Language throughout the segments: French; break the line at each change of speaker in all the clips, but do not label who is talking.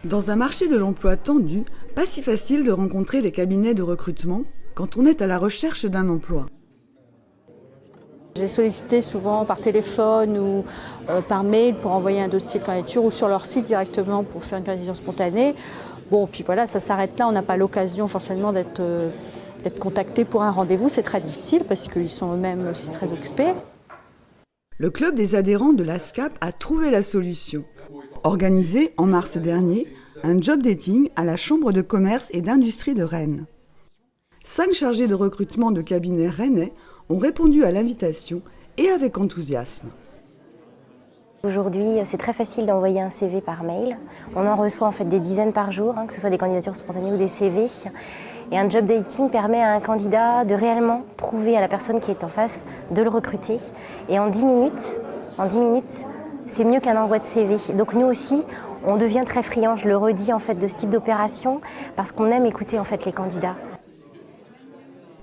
Dans un marché de l'emploi tendu, pas si facile de rencontrer les cabinets de recrutement quand on est à la recherche d'un emploi.
J'ai sollicité souvent par téléphone ou par mail pour envoyer un dossier de candidature ou sur leur site directement pour faire une candidature spontanée. Bon, puis voilà, ça s'arrête là, on n'a pas l'occasion forcément d'être contacté pour un rendez-vous, c'est très difficile parce qu'ils sont eux-mêmes aussi très occupés.
Le club des adhérents de l'ASCAP a trouvé la solution. Organisé en mars dernier, un job dating à la Chambre de commerce et d'industrie de Rennes. 5 chargés de recrutement de cabinets rennais ont répondu à l'invitation et avec enthousiasme.
Aujourd'hui, c'est très facile d'envoyer un CV par mail. On en reçoit en fait des dizaines par jour, que ce soit des candidatures spontanées ou des CV. Et un job dating permet à un candidat de réellement prouver à la personne qui est en face de le recruter. Et en 10 minutes, c'est mieux qu'un envoi de CV. Donc nous aussi, on devient très friand, je le redis en fait, de ce type d'opération parce qu'on aime écouter en fait les candidats.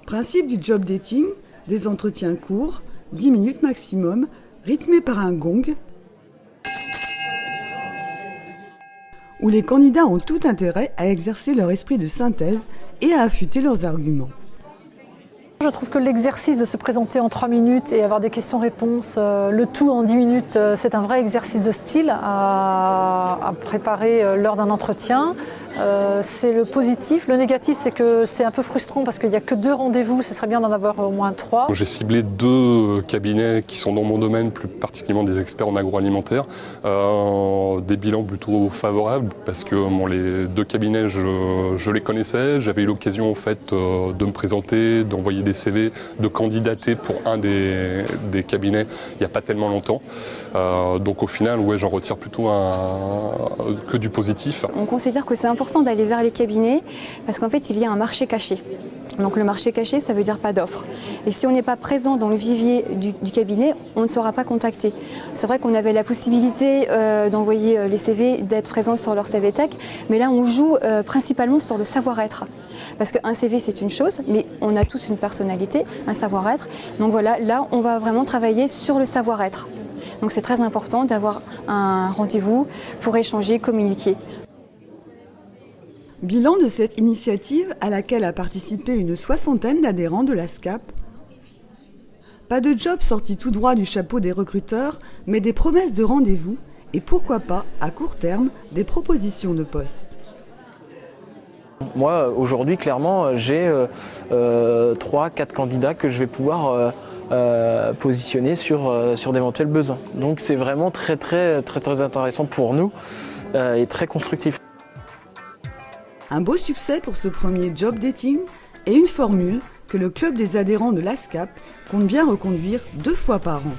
Principe du job dating, des entretiens courts, 10 minutes maximum, rythmés par un gong, où les candidats ont tout intérêt à exercer leur esprit de synthèse et à affûter leurs arguments.
Je trouve que l'exercice de se présenter en 3 minutes et avoir des questions-réponses, le tout en 10 minutes, c'est un vrai exercice de style à préparer lors d'un entretien. C'est le positif. Le négatif, c'est que c'est un peu frustrant parce qu'il n'y a que 2 rendez-vous, ce serait bien d'en avoir au moins 3.
J'ai ciblé 2 cabinets qui sont dans mon domaine, plus particulièrement des experts en agroalimentaire. Des bilans plutôt favorables parce que les 2 cabinets, je les connaissais. J'avais eu l'occasion en fait, de me présenter, d'envoyer des CV, de candidater pour un des cabinets il n'y a pas tellement longtemps. Donc au final, ouais, j'en retire plutôt que du positif.
On considère que c'est important d'aller vers les cabinets parce qu'en fait il y a un marché caché. Donc le marché caché, ça veut dire pas d'offres. Et si on n'est pas présent dans le vivier du cabinet, on ne sera pas contacté. C'est vrai qu'on avait la possibilité d'envoyer les CV, d'être présent sur leur CV Tech, mais là on joue principalement sur le savoir-être. Parce qu'un CV c'est une chose, mais on a tous une personnalité, un savoir-être. Donc voilà, là on va vraiment travailler sur le savoir-être. Donc c'est très important d'avoir un rendez-vous pour échanger, communiquer.
Bilan de cette initiative à laquelle a participé une 60aine d'adhérents de l'ASCAP. Pas de job sorti tout droit du chapeau des recruteurs, mais des promesses de rendez-vous et pourquoi pas, à court terme, des propositions de poste.
Moi, aujourd'hui, clairement, j'ai 3-4 candidats que je vais pouvoir positionner sur d'éventuels besoins. Donc c'est vraiment très intéressant pour nous et très constructif.
Un beau succès pour ce premier job dating et une formule que le club des adhérents de l'ASCAP compte bien reconduire 2 fois par an.